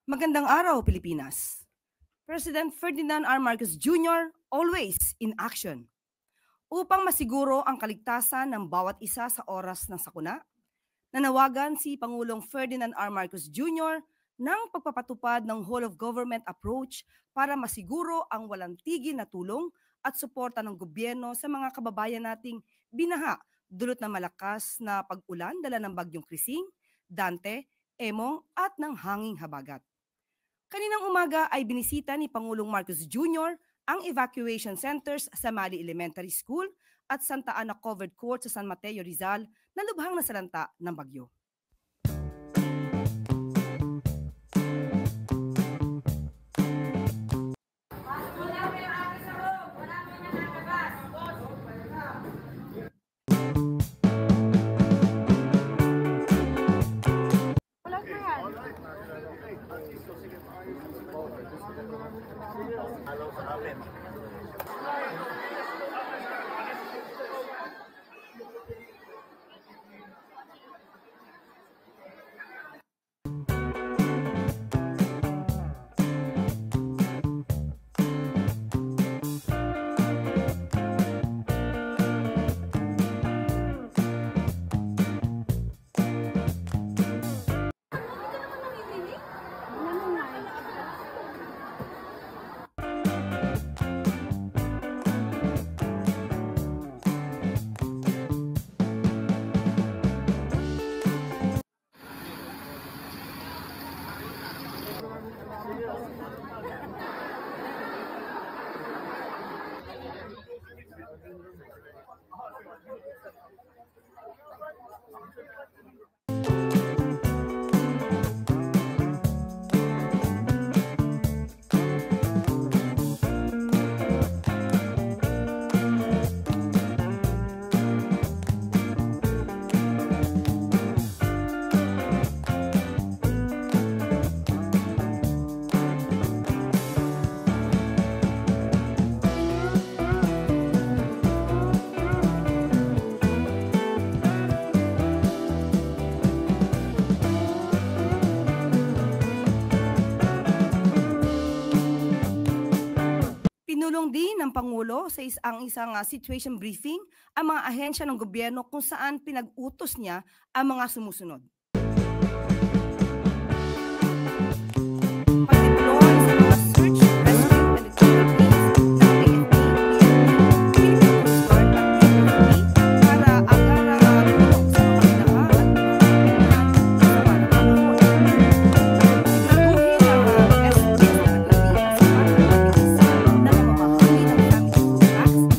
Magandang araw, Pilipinas. President Ferdinand R. Marcos Jr. always in action. Upang masiguro ang kaligtasan ng bawat isa sa oras ng sakuna, nanawagan si Pangulong Ferdinand R. Marcos Jr. ng pagpapatupad ng whole-of-government approach para masiguro ang walang tigil na tulong at suporta ng gobyerno sa mga kababayan nating binaha dulot ng malakas na pag-ulan dala ng bagyong Krising, Dante, Emong at ng hanging habagat. Kaninang umaga ay binisita ni Pangulong Marcos Jr. ang evacuation centers sa Mali Elementary School at Santa Ana Covered Court sa San Mateo, Rizal na lubhang nasalanta ng bagyo. Pinulong din ng Pangulo sa isang situation briefing ang mga ahensya ng gobyerno kung saan pinag-utos niya ang mga sumusunod. Pag-deploy sa mga search, rescue, and recovery teams ng AFP, Philippine Coast Guard at PNP para agarang tulong sa mga binaha at mga sa mga panahon. Siguraduhin ang SBS na nagiging asahan ng mabilisan na mamamahagi ng gamit ng tax at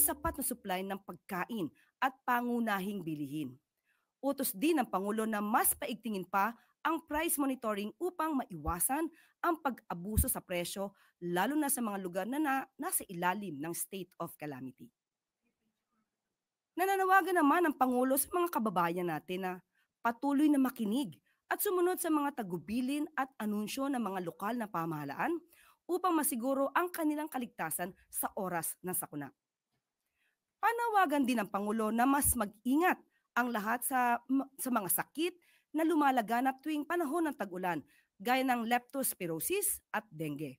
sapat na supply ng pagkain at pangunahing bilihin. Utos din ng Pangulo na mas paigtingin pa ang price monitoring upang maiwasan ang pag-abuso sa presyo lalo na sa mga lugar na nasa ilalim ng state of calamity. Nananawagan naman ang Pangulo sa mga kababayan natin na patuloy na makinig at sumunod sa mga tagubilin at anunsyo ng mga lokal na pamahalaan upang masiguro ang kanilang kaligtasan sa oras ng sakuna. Panawagan din ng Pangulo na mas mag-ingat ang lahat sa mga sakit na lumalaganap tuwing panahon ng tag-ulan, gaya ng leptospirosis at dengue.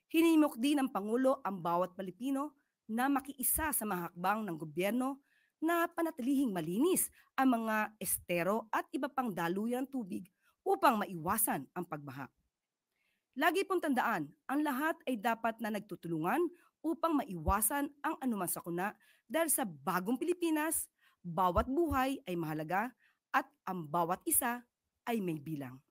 Hinimok din ng Pangulo ang bawat Pilipino na makiisa sa mga hakbang ng gobyerno na panatilihing malinis ang mga estero at iba pang daluyan ng tubig upang maiwasan ang pagbaha. Lagi pong tandaan, ang lahat ay dapat na nagtutulungan upang maiwasan ang anumang sakuna dahil sa bagong Pilipinas, bawat buhay ay mahalaga at ang bawat isa ay may bilang.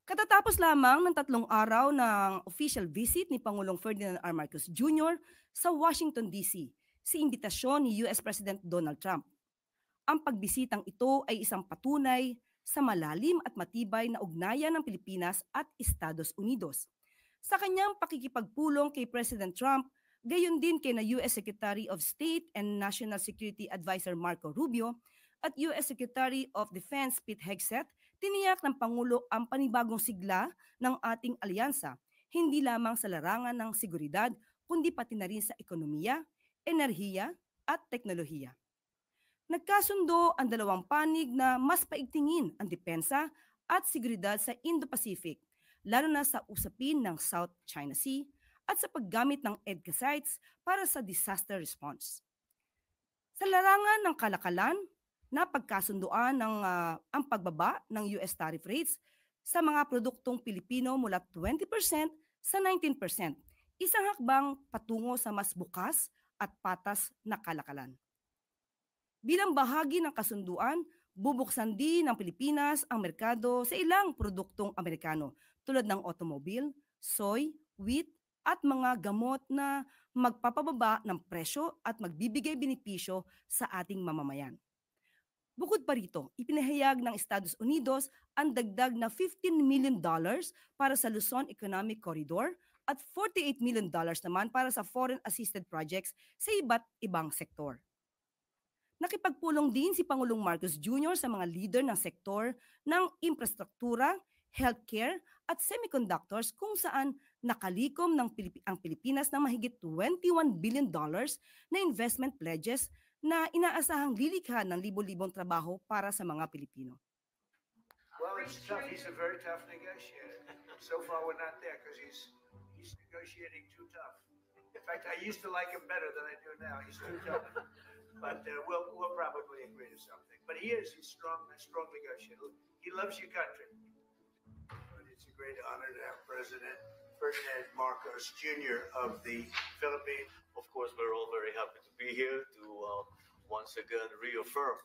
Katatapos lamang ng 3 araw ng official visit ni Pangulong Ferdinand R. Marcos Jr. sa Washington, D.C. sa imbitasyon ni US President Donald Trump. Ang pagbisitang ito ay isang patunay sa malalim at matibay na ugnayan ng Pilipinas at Estados Unidos. Sa kanyang pakikipagpulong kay President Trump, gayon din kay na US Secretary of State and National Security Advisor Marco Rubio at US Secretary of Defense Pete Hegseth, tiniyak ng Pangulo ang panibagong sigla ng ating alyansa, hindi lamang sa larangan ng seguridad, kundi pati na rin sa ekonomiya, enerhiya at teknolohiya. Nagkasundo ang dalawang panig na mas paigtingin ang depensa at seguridad sa Indo-Pacific, lalo na sa usapin ng South China Sea at sa paggamit ng EDCA sites para sa disaster response. Sa larangan ng kalakalan, napagkasunduan ang pagbaba ng US tariff rates sa mga produktong Pilipino mula 20% sa 19%, isang hakbang patungo sa mas bukas at patas na kalakalan. Bilang bahagi ng kasunduan, bubuksan din ng Pilipinas ang merkado sa ilang produktong Amerikano tulad ng automobile, soy, wheat at mga gamot na magpapababa ng presyo at magbibigay benepisyo sa ating mamamayan. Bukod pa rito, ipinahayag ng Estados Unidos ang dagdag na $15 million para sa Luzon Economic Corridor at $48 million naman para sa foreign assisted projects sa iba't ibang sektor. Nakipagpulong din si Pangulong Marcos Jr. sa mga leader ng sektor ng infrastruktura, healthcare at semiconductors kung saan nakalikom ang Pilipinas ng mahigit $21 billion na investment pledges na inaasahang lilikha ng libo-libong trabaho para sa mga Pilipino. Well, it's tough. He's a very tough negotiator. So far, we're not there because he's negotiating too tough. In fact, I used to like him better than I do now. He's too tough. But we'll probably agree to something. But he's a strong negotiator. He loves your country. But it's a great honor to have President Ferdinand Marcos Jr. of the Philippines. Of course, we're all very happy to be here to once again reaffirm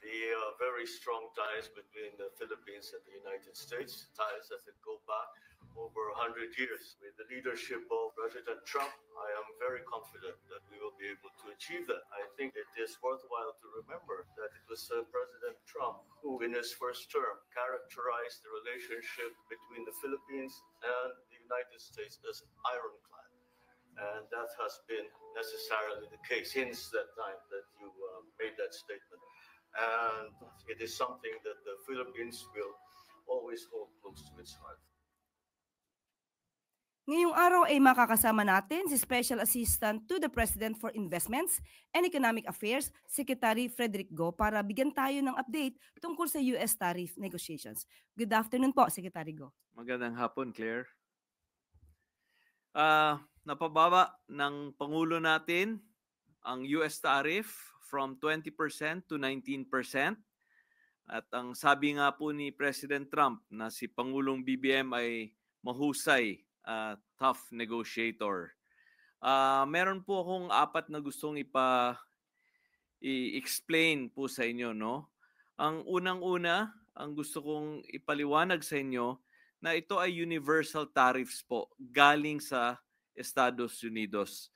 the very strong ties between the Philippines and the United States, ties that go back over 100 years. With the leadership of President Trump, I am very confident that we will be able to achieve that. I think it is worthwhile to remember that it was President Trump who, in his first term, characterized the relationship between the Philippines and the United States as ironclad. And that has been necessarily the case since that time that you made that statement. And it is something that the Philippines will always hold close to its heart. Ngayong araw ay makakasama natin si Special Assistant to the President for Investments and Economic Affairs, Secretary Frederick Go, para bigyan tayo ng update tungkol sa US tariff negotiations. Good afternoon po, Secretary Go. Magandang hapon, Claire. Napababa ng Pangulo natin ang US tariff from 20% to 19%. At ang sabi nga po ni President Trump na si Pangulong BBM ay mahusay, tough negotiator. Meron po akong 4 na gustong i-explain po sa inyo, no? Ang unang-una, ang gusto kong ipaliwanag sa inyo na ito ay universal tariffs po galing sa Estados Unidos.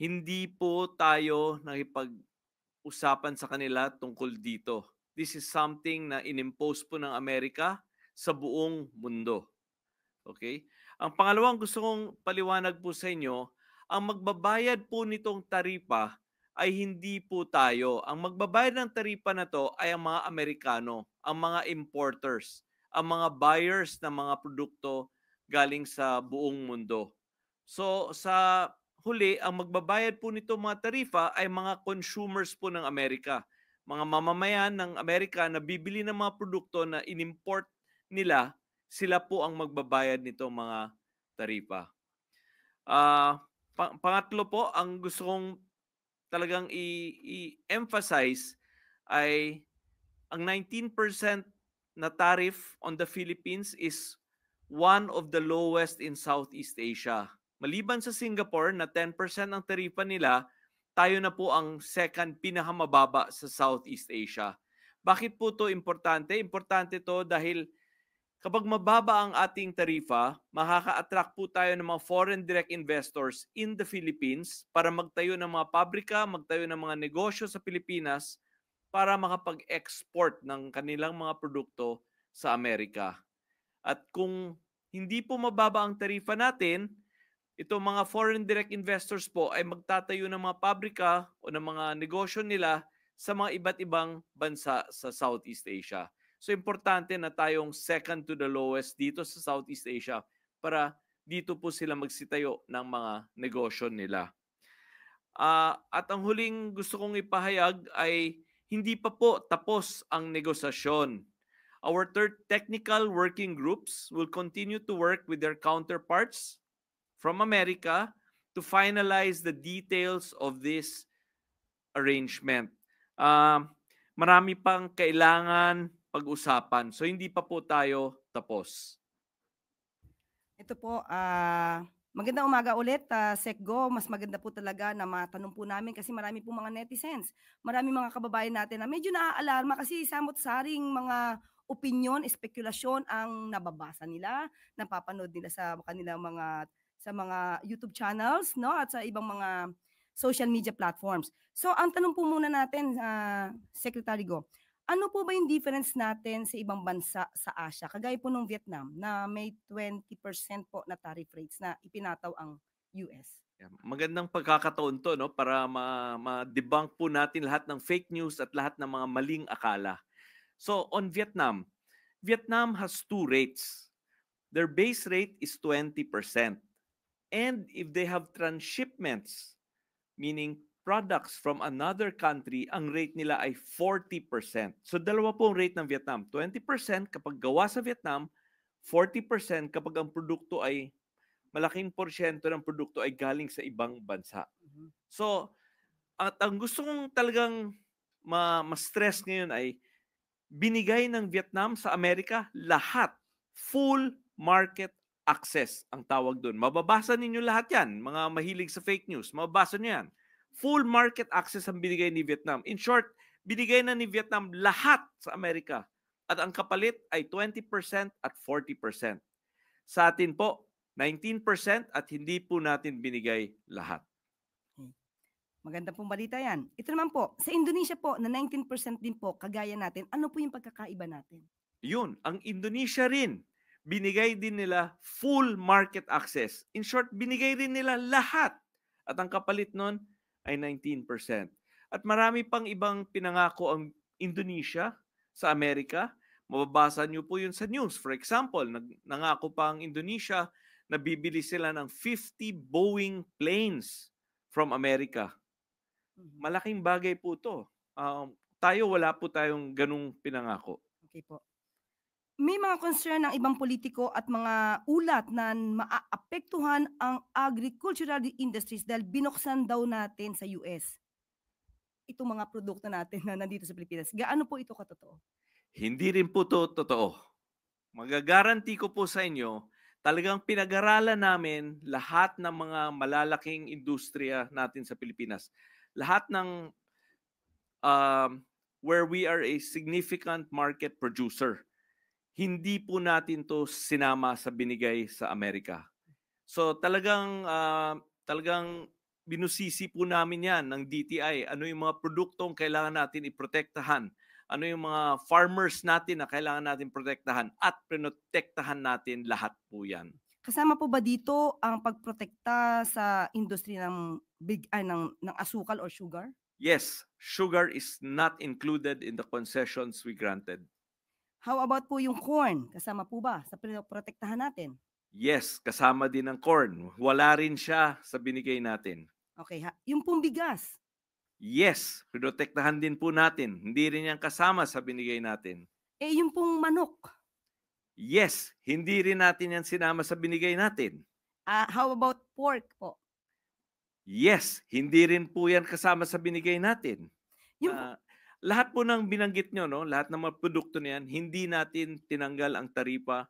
Hindi po tayo nakipag-usapan sa kanila tungkol dito. This is something na inimpose po ng Amerika sa buong mundo. Okay? Ang pangalawang gusto kong paliwanag po sa inyo, ang magbabayad po nitong taripa ay hindi po tayo. Ang magbabayad ng taripa na to ay ang mga Amerikano, ang mga importers, ang mga buyers ng mga produkto galing sa buong mundo. So sa huli, ang magbabayad po nito mga tarifa ay mga consumers po ng Amerika. Mga mamamayan ng Amerika na bibili ng mga produkto na inimport nila sila po ang magbabayad nito mga taripa. Pangatlo po, ang gusto kong talagang i-emphasize ay ang 19% na tariff on the Philippines is one of the lowest in Southeast Asia. Maliban sa Singapore na 10% ang tarifa nila, tayo na po ang second pinakamababa sa Southeast Asia. Bakit po to importante? Importante to dahil kapag mababa ang ating tarifa, makaka-attract po tayo ng mga foreign direct investors in the Philippines para magtayo ng mga pabrika, magtayo ng mga negosyo sa Pilipinas para makapag-export ng kanilang mga produkto sa Amerika. At kung hindi po mababa ang tarifa natin, itong mga foreign direct investors po ay magtatayo ng mga pabrika o ng mga negosyo nila sa mga iba't ibang bansa sa Southeast Asia. So importante na tayong second to the lowest dito sa Southeast Asia para dito po sila magsitayo ng mga negosyo nila. At ang huling gusto kong ipahayag ay hindi pa po tapos ang negosasyon. Our third technical working groups will continue to work with their counterparts from America to finalize the details of this arrangement. Marami pang kailangan pag-usapan. So hindi pa po tayo tapos. Ito po, magandang umaga ulit, Sekgo. Mas maganda po talaga na matanong po namin kasi marami po mga netizens. Marami mga kababayan natin na medyo naaalarma kasi samot-saring mga opinion, espekulasyon ang nababasa nila, napapanood nila sa kanilang mga YouTube channels, no, at sa ibang mga social media platforms. So ang tanong po muna natin, Secretary Go, ano po ba yung difference natin sa ibang bansa sa Asia? Kagaya po ng Vietnam na may 20% po na tariff rates na ipinataw ang US. Magandang pagkakataon to, no, para ma-debunk po natin lahat ng fake news at lahat ng mga maling akala. So on Vietnam, Vietnam has two rates. Their base rate is 20%. And if they have transshipments, meaning products from another country, ang rate nila ay 40%. So dalawa po ang rate ng Vietnam. 20% kapag gawa sa Vietnam, 40% kapag ang produkto ay malaking porsyento ng produkto ay galing sa ibang bansa. So, at ang gusto kong talagang ma-stress ngayon ay binigay ng Vietnam sa Amerika lahat. Full market access ang tawag doon. Mababasa ninyo lahat yan. Mga mahilig sa fake news, mababasa nyo yan. Full market access ang binigay ni Vietnam. In short, binigay na ni Vietnam lahat sa Amerika. At ang kapalit ay 20% at 40%. Sa atin po, 19% at hindi po natin binigay lahat. Maganda pong balita yan. Ito naman po, sa Indonesia po, na 19% din po, kagaya natin, ano po yung pagkakaiba natin? Yun, ang Indonesia rin, binigay din nila full market access. In short, binigay rin nila lahat. At ang kapalit nun ay 19%. At marami pang ibang pinangako ang Indonesia sa Amerika. Mababasa niyo po yun sa news. For example, nangako pa ang Indonesia na bibili sila ng 50 Boeing planes from America. Malaking bagay po to. Tayo, wala po tayong ganung pinangako. Okay po. May mga concern ng ibang politiko at mga ulat na maaapektuhan ang agricultural industries dahil binuksan daw natin sa US itong mga produkto natin na nandito sa Pilipinas. Gaano po ito katotoo? Hindi rin po to totoo. Magagaranti ko po sa inyo, talagang pinag-aralan namin lahat ng mga malalaking industriya natin sa Pilipinas. Lahat ng where we are a significant market producer. Hindi po natin to sinama sa binigay sa Amerika. So talagang binusisi po namin yan ng DTI. Ano yung mga produktong kailangan natin iprotektahan? Ano yung mga farmers natin na kailangan natin protektahan? At protektahan natin lahat po yan. Kasama po ba dito ang pagprotekta sa industriya ng asukal or sugar? Yes, sugar is not included in the concessions we granted. How about po yung corn? Kasama po ba sa protektahan natin? Yes, kasama din ang corn. Wala rin siya sa binigay natin. Okay, yung pong bigas? Yes, protektahan din po natin. Hindi rin yan kasama sa binigay natin. Yung pong manok? Yes, hindi rin natin yan sinama sa binigay natin. How about pork po? Yes, hindi rin po yan kasama sa binigay natin. Yung Lahat po ng binanggit nyo, no, lahat ng mga produkto na yan, hindi natin tinanggal ang taripa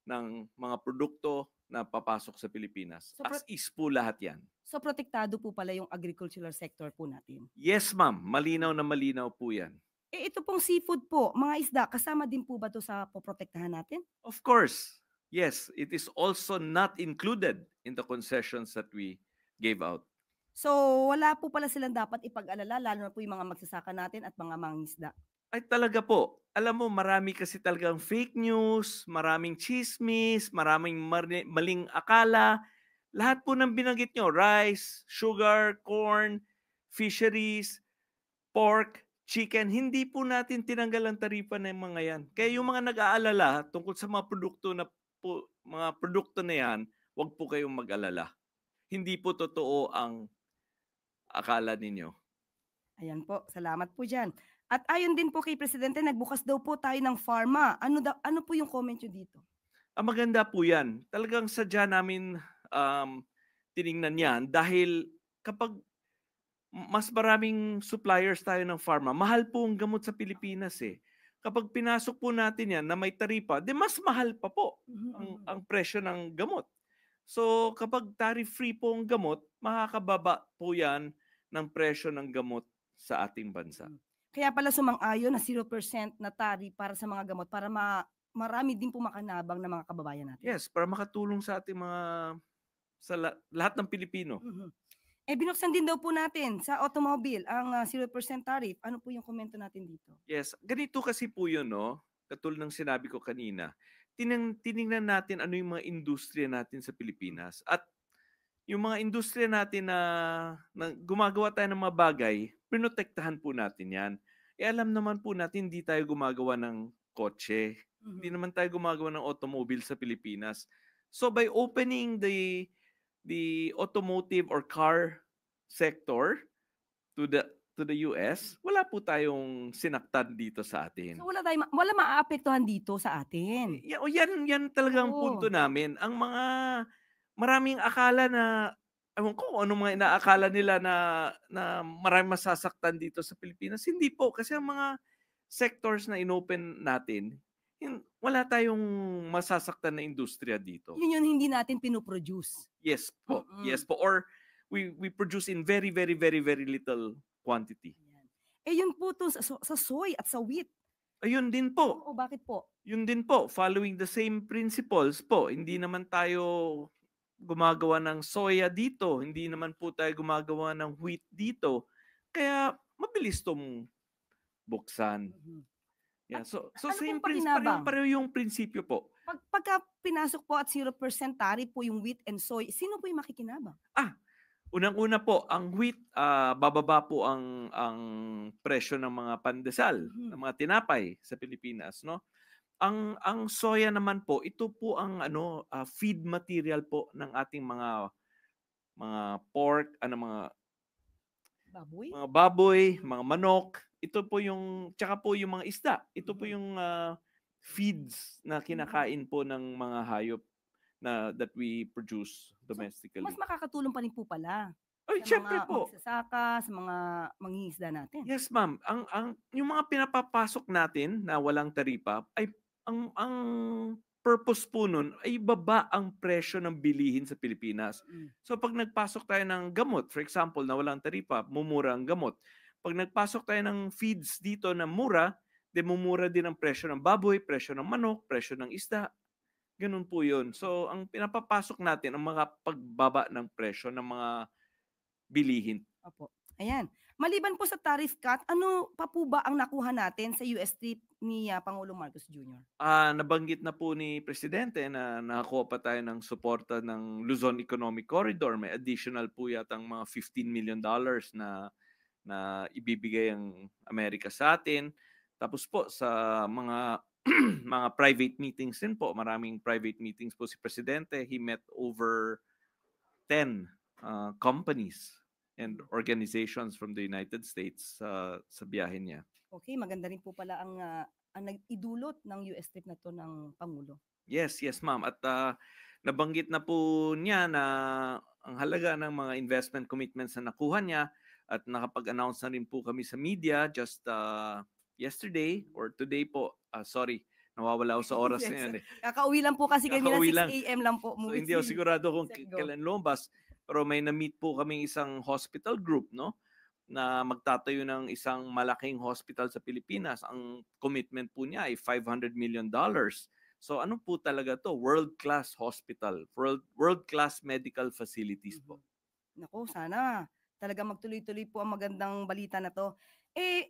ng mga produkto na papasok sa Pilipinas. So, As is po lahat yan. So protektado po pala yung agricultural sector po natin. Yes, ma'am. Malinaw na malinaw po yan. Ito pong seafood po, mga isda, kasama din po ba to sa poprotektahan natin? Of course, yes, it is also not included in the concessions that we gave out. So wala po pala silang dapat ipag-alala, lalo na po yung mga magsasaka natin at mga mangingisda. Ay talaga po. Alam mo, marami kasi talagang fake news, maraming chismis, maraming maling akala. Lahat po ng binanggit nyo, rice, sugar, corn, fisheries, pork, chicken, hindi po natin tinanggal ang taripa ng mga yan. Kaya yung mga nag-aalala tungkol sa mga produkto na yan, huwag po kayong mag-alala. Hindi po totoo ang akala ninyo. Ayan po, salamat po dyan. At ayon din po kay Presidente, nagbukas daw po tayo ng pharma. Ano po yung comment nyo dito? Ang maganda po yan. Talagang sadya namin tiningnan yan dahil kapag mas maraming suppliers tayo ng pharma, mahal po ang gamot sa Pilipinas eh. Kapag pinasok po natin yan na may taripa, di mas mahal pa po ang presyo ng gamot. So kapag tariff-free po ang gamot, makakababa po yan ng presyo ng gamot sa ating bansa. Kaya pala sumang-ayon na 0% na tariff para sa mga gamot para marami din po makanabang na mga kababayan natin. Yes, para makatulong sa ating sa lahat ng Pilipino. Binuksan din daw po natin sa automobile ang 0% tariff. Ano po yung komento natin dito? Yes, ganito kasi po yun, no? Katulad ng sinabi ko kanina. Tiningnan natin ano yung mga industriya natin sa Pilipinas. At yung mga industriya natin na gumagawa tayo ng mga bagay, pinotektahan po natin yan. Alam naman po natin, hindi tayo gumagawa ng kotse. Hindi naman tayo gumagawa ng automobile sa Pilipinas. So by opening the automotive or car sector to the US, wala po tayong sinaktan dito sa atin. So wala maaapektuhan dito sa atin. Yan talagang punto namin. Ang maraming akala na, ewan ko ano mga inaakala nila na maraming masasaktan dito sa Pilipinas. Hindi po, kasi ang mga sectors na inopen natin, wala tayong masasaktan na industriya dito. Yun yung hindi natin pinoproduce. Yes po. Yes po. Or we produce in very, very, very, very little quantity. Yun po to sa soy at sa wheat. Ayun din po. Oo, bakit po? Yun din po. Following the same principles po. Hindi naman tayo gumagawa ng soya dito. Hindi naman po tayo gumagawa ng wheat dito. Kaya mabilis tong buksan. Yeah, so ano same pong pakinabang? pareho yung prinsipyo po. Pagka pinasok po at 0% tariff po yung wheat and soy, sino po yung makikinabang? Unang-una po, ang wheat, bababa po ang presyo ng mga pandesal, ng mga tinapay sa Pilipinas, no? Ang soya naman po, ito po ang feed material po ng ating mga pork, mga baboy, mga manok. Ito po tsaka po yung mga isda. Ito po yung feeds na kinakain po ng mga hayop that we produce domestically. Mas makakatulong pa rin po pala. Ay, sa syempre mga po. magsasaka, sa mga mangingisda natin. Yes, ma'am. Yung mga pinapapasok natin na walang taripa, ay ang purpose po nun ay baba ang presyo ng bilihin sa Pilipinas. So pag nagpasok tayo ng gamot, for example, na walang taripa, mumura ang gamot. Pag nagpasok tayo ng feeds dito na mura, mumura din ang presyo ng baboy, presyo ng manok, presyo ng isda. Ganun po yun. So ang pinapapasok natin ang mga pagbaba ng presyo ng mga bilihin. Opo. Ayan. Maliban po sa tariff cut, ano pa po ba ang nakuha natin sa US trip ni Pangulong Marcos Jr.? Nabanggit na po ni Presidente na nakakuha pa tayo ng suporta ng Luzon Economic Corridor. May additional po yatang mga $15 million na ibibigay ang Amerika sa atin. Tapos po sa mga mga private meetings din po, maraming private meetings po si Presidente. He met over 10 companies and organizations from the United States sa biyahe niya. Okay, maganda rin po pala ang nag-idulot ng US trip na to ng Pangulo. Yes, yes, ma'am. At nabanggit na po niya na ang halaga ng mga investment commitments na nakuha niya at nakapag-announce na rin po kami sa media just yesterday or today po. Sorry, nawawala ako sa oras na yan eh. Kakauwi lang po kasi kanina, Kakauwi 6 lang. a.m. lang po. So Umuwi hindi ako si sigurado kung Sec Go. kailan lumabas, pero may na-meet po kaming isang hospital group, no? Na magtatayo ng isang malaking hospital sa Pilipinas. Ang commitment po niya ay $500 million. So ano po talaga to? World-class hospital, world-class medical facilities po. Naku, sana talaga magtuloy-tuloy po ang magandang balita na to.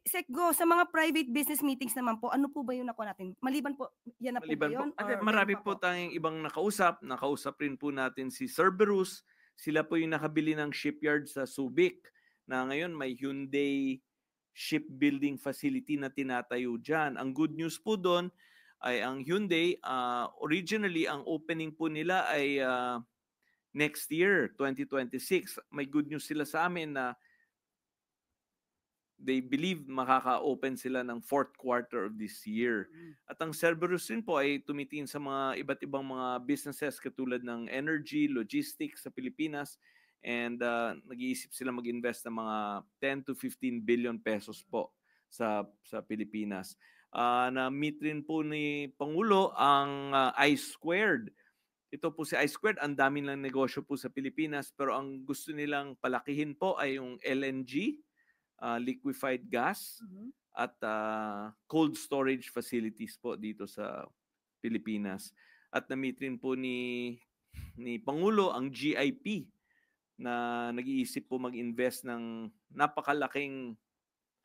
Sec Go, sa mga private business meetings naman po, ano po ba yung nakuha natin? Maliban po, yan na po ba Maliban yun? po, Or meron marami pa po tayong ibang nakausap. Nakausap rin po natin si Cerberus. Sila po yung nakabili ng shipyard sa Subic na ngayon may Hyundai shipbuilding facility na tinatayo dyan. Ang good news po doon ay ang Hyundai, originally ang opening po nila ay next year, 2026. May good news sila sa amin na they believe makaka-open sila ng fourth quarter of this year. At ang Cerberus rin po ay tumitingin sa mga iba't ibang mga businesses katulad ng energy, logistics sa Pilipinas, and nag-iisip sila mag-invest ng mga 10 to 15 billion pesos po sa Pilipinas. Na-meet rin po ni Pangulo ang I-Squared. Ito po si I-Squared, ang dami lang negosyo po sa Pilipinas, pero ang gusto nilang palakihin po ay yung LNG, liquefied gas, at cold storage facilities po dito sa Pilipinas. At na-meet rin po ni Pangulo ang GIP na nag-iisip po mag-invest ng napakalaking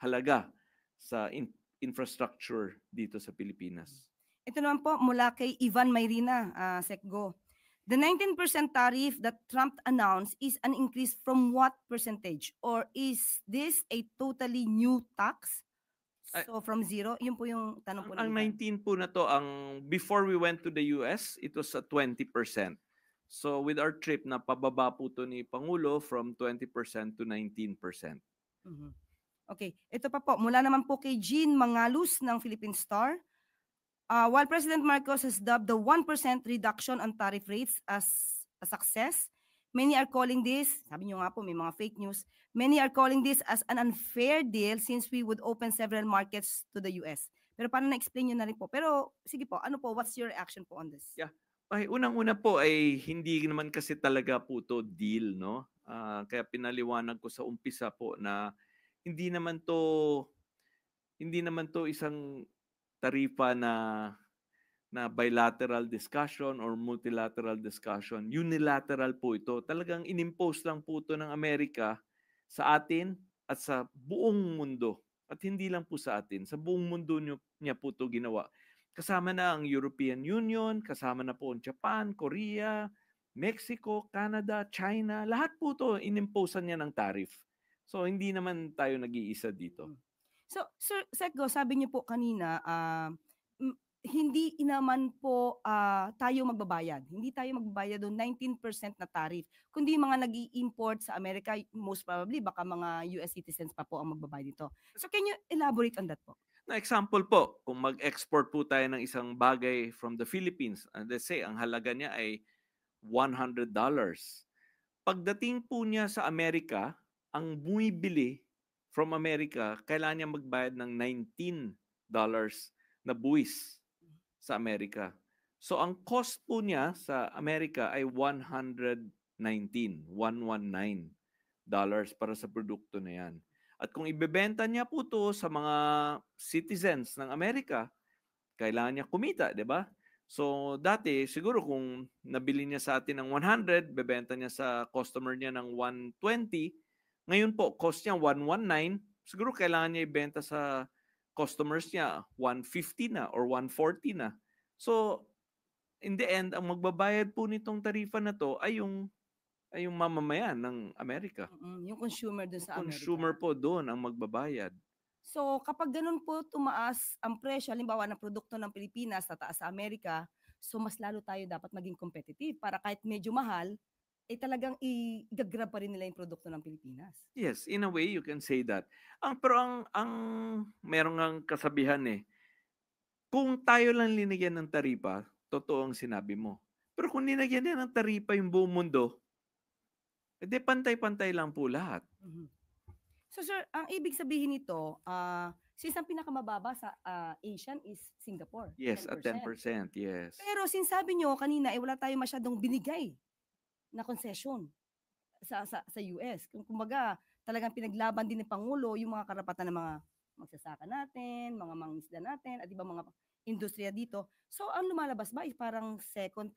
halaga sa infrastructure dito sa Pilipinas. Ito naman po mula kay Ivan Mayrina, Sec Go. The 19% tariff that Trump announced is an increase from what percentage? Or is this a totally new tax? So from zero, yun po yung tanong po. Ang ni Ivan. 19 po na to, before we went to the US, it was at 20%. So with our trip, napababa po to ni Pangulo from 20% to 19%. Okay, ito pa po, mula naman po kay Jean Mangalus ng Philippine Star. While President Marcos has dubbed the 1% reduction on tariff rates as a success, many are calling this, sabi nyo nga po, may mga fake news, many are calling this as an unfair deal since we would open several markets to the US. Pero paano na-explain nyo na rin po? Pero sige po, ano po, what's your reaction po on this? Yeah. Ay, unang-una po ay hindi naman kasi talaga po to deal, no? Kaya pinaliwanag ko sa umpisa po na hindi naman to isang tarifa na bilateral discussion or multilateral discussion. Unilateral po ito. Talagang inimpose lang po ito ng Amerika sa atin at sa buong mundo. At hindi lang po sa atin. Sa buong mundo niya po ito ginawa. Kasama na ang European Union, kasama na po ang Japan, Korea, Mexico, Canada, China. Lahat po ito inimposean niya ng tariff. So hindi naman tayo nag-iisa dito. So, Sir Secgo, sabi niyo po kanina, hindi naman po tayo magbabayad. Hindi tayo magbabayad doon 19% na tariff. Kundi mga nag-i-import sa Amerika, most probably baka mga US citizens pa po ang magbabayad dito. So can you elaborate on that po? Na example po, kung mag-export po tayo ng isang bagay from the Philippines, let's say ang halaga niya ay $100. Pagdating po niya sa Amerika, ang bumibili from America, kailangan niya magbayad ng $19 na buwis sa Amerika. So ang cost po niya sa Amerika ay $119 para sa produkto na yan. At kung ibebenta niya po to sa mga citizens ng Amerika, kailangan niya kumita, di ba? So dati, siguro kung nabili niya sa atin ng 100, bebenta niya sa customer niya ng 120, ngayon po, cost niya 119, siguro kailangan niya ibenta sa customers niya 150 na or 140 na. So, in the end, ang magbabayad po nitong tarifa na to ay yung mamamayan ng Amerika. Yung consumer doon sa Amerika. Consumer po doon ang magbabayad. So, kapag ganun po tumaas ang presyo, halimbawa ng produkto ng Pilipinas, tataas sa Amerika, so mas lalo tayo dapat maging competitive para kahit medyo mahal, talagang i-grab pa rin nila yung produkto ng Pilipinas. Yes, in a way, you can say that. Pero ang merong ang kasabihan kung tayo lang linigyan ng taripa, totoo ang sinabi mo. Pero kung ninagyan din ng taripa yung buong mundo, edi pantay-pantay lang po lahat. Mhm. So sir, ang ibig sabihin nito, since ang pinakamababa sa Asian is Singapore, Yes, at 10%. 10%, yes. Pero since sabi nyo kanina, wala tayo masyadong binigay na concession sa US. Kumbaga, talagang pinaglaban din ng Pangulo yung mga karapatan ng mga magsasaka natin, mga mangingisda natin, at iba mga industriya dito. So, ang lumalabas ba is parang second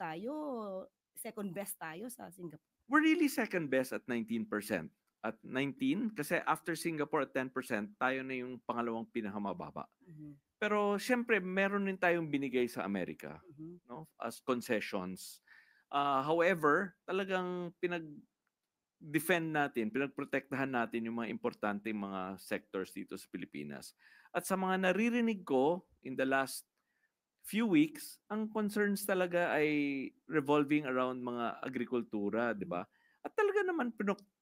best tayo sa Singapore. We're really second best at 19%. At 19, kasi after Singapore at 10%, tayo na yung pangalawang pinakamababa. Mhm. Pero syempre, meron din tayong binigay sa Amerika, Mhm. no, as concessions. However, talagang defend natin, pinagprotektahan natin yung mga importanteng mga sectors dito sa Pilipinas. At sa mga naririnig ko in the last few weeks, ang concerns talaga ay revolving around mga agrikultura, di ba? At talaga naman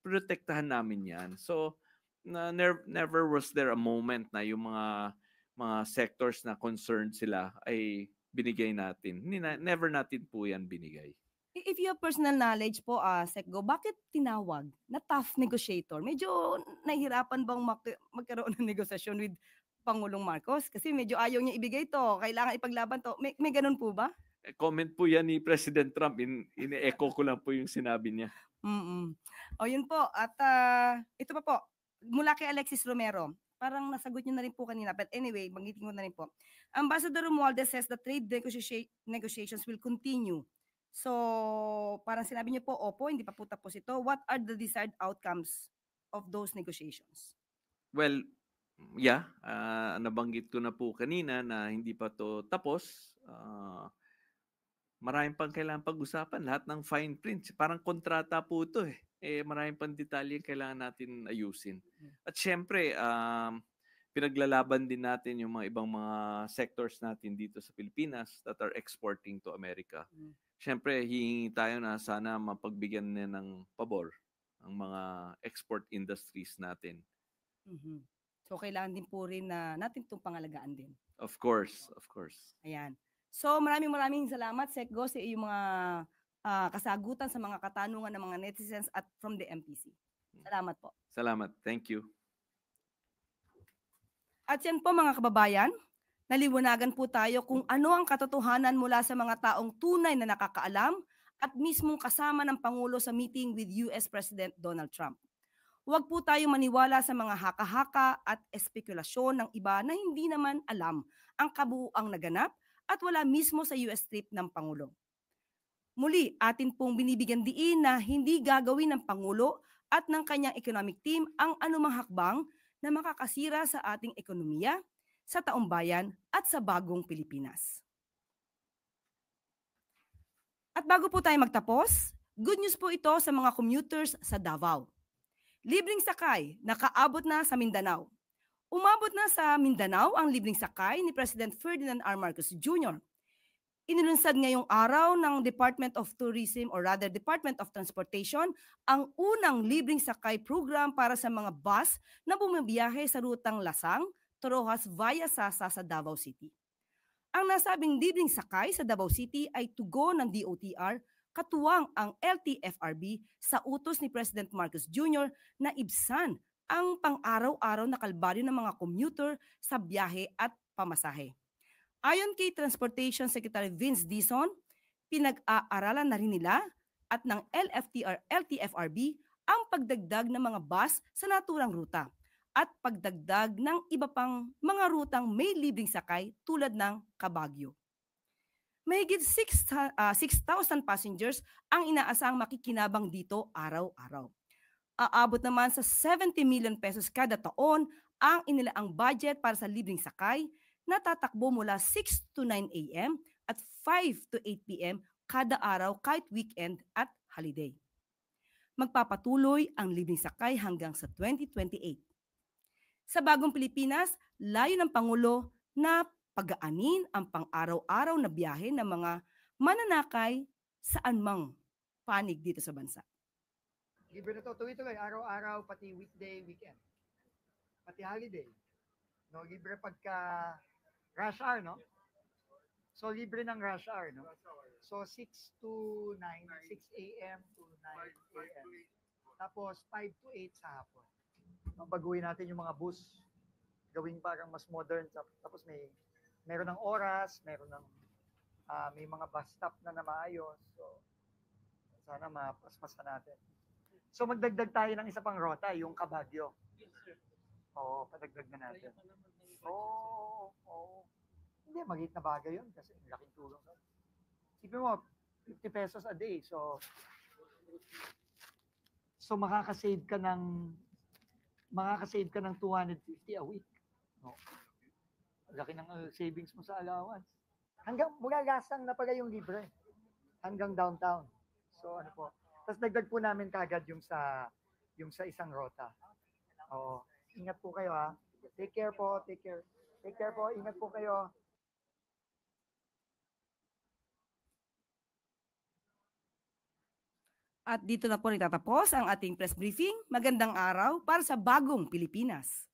protektahan namin yan. So, never was there a moment na yung mga sectors na concerned sila ay binigay natin. Never natin po yan binigay. If you have personal knowledge po, Sekgo, bakit tinawag na tough negotiator? Medyo nahihirapan bang magkaroon ng negosasyon with Pangulong Marcos? Kasi medyo ayaw niya ibigay to, kailangan ipaglaban to. May ganun po ba? Comment po yan ni President Trump. Ine-echo ko lang po yung sinabi niya. O yun po. At ito pa po, mula kay Alexis Romero. Parang nasagot niyo na rin po kanina. But anyway, banggitin ko na rin po. Ambassador Romualdez says the trade negotiations will continue. So, parang sinabi niyo po, opo, hindi pa po tapos ito. What are the desired outcomes of those negotiations? Well, yeah, nabanggit ko na po kanina na hindi pa to tapos. Maraming pang kailangan pag-usapan. Lahat ng fine print, parang kontrata po ito eh. Maraming pang detalye kailangan natin ayusin. At syempre, pinaglalaban din natin yung mga ibang mga sectors natin dito sa Pilipinas that are exporting to America. Syempre, hihingi tayo na sana mapagbigyan na ng pabor ang mga export industries natin. So, kailangan din po rin na natin itong pangalagaan din. Of course, of course. Ayan. So, maraming salamat, Sekgo, sa iyong mga kasagutan sa mga katanungan ng mga netizens at from the MPC. Salamat po. Salamat. Thank you. At yan po mga kababayan, naliwanagan po tayo kung ano ang katotohanan mula sa mga taong tunay na nakakaalam at mismong kasama ng Pangulo sa meeting with US President Donald Trump. Huwag po tayo maniwala sa mga haka-haka at espekulasyon ng iba na hindi naman alam ang kabuuang naganap at wala mismo sa US trip ng Pangulo. Muli, atin pong binibigyan diin na hindi gagawin ng Pangulo at ng kanyang economic team ang anumang hakbang na makakasira sa ating ekonomiya, sa taumbayan at sa bagong Pilipinas. At bago po tayo magtapos, good news po ito sa mga commuters sa Davao. Libreng sakay, nakaabot na sa Mindanao. Umabot na sa Mindanao ang libreng sakay ni President Ferdinand R. Marcos Jr. Inilunsad ngayong araw ng Department of Tourism or rather Department of Transportation ang unang libreng sakay program para sa mga bus na bumibiyahe sa rutang Lasang, Torohas via Sasa sa Davao City. Ang nasabing libreng sakay sa Davao City ay tugon ng DOTR katuwang ang LTFRB sa utos ni President Marcos Jr. na ibsan ang pang-araw-araw na kalbaryo ng mga commuter sa biyahe at pamasahe. Ayon kay Transportation Secretary Vince Dizon, pinag-aaralan na rin nila at ng LTFRB ang pagdagdag ng mga bus sa naturang ruta at pagdagdag ng iba pang mga rutang may libreng sakay tulad ng Kabagyo. Mahigit 6,000 passengers ang inaasang makikinabang dito araw-araw. Aabot naman sa 70 million pesos kada taon ang inilaang budget para sa libreng sakay na tatakbo mula 6 to 9 a.m. at 5 to 8 p.m. kada araw kahit weekend at holiday. Magpapatuloy ang libreng sakay hanggang sa 2028. Sa bagong Pilipinas, layo ng Pangulo na pagaanin ang pang-araw-araw na biyahe ng mga mananakay saan mang panig dito sa bansa. Libre na to, tuloy-tuloy, araw-araw, pati weekday, weekend. Pati holiday. No, libre pagka rush hour, no? So, libre ng rush hour, no? So, 6 to 9, 6 a.m. to 9 a.m. Tapos, 5 to 8 sa hapon. Baguhin natin yung mga bus. Gawing parang mas modern. Tapos, meron ng oras, meron ng may mga bus stop na maayos. So, sana mapaspasan natin. So, magdagdag tayo ng isa pang rota, yung Kabagyo. Oo, padagdag na natin. Oo. Hindi, maliit na bagay yun kasi laking tulong. Isipin mo, 50 pesos a day. So makakasave ka ng 250 a week. No. Laki ng savings mo sa allowance. Hanggang mula Lasang na pala yung libre. Hanggang downtown. So ano po. Tapos dagdag po namin kagad yung sa isang rota. Oo. Ingat po kayo ha. Take care po. Take care po. Ingat po kayo. At dito na po nagtatapos ang ating press briefing. Magandang araw para sa bagong Pilipinas.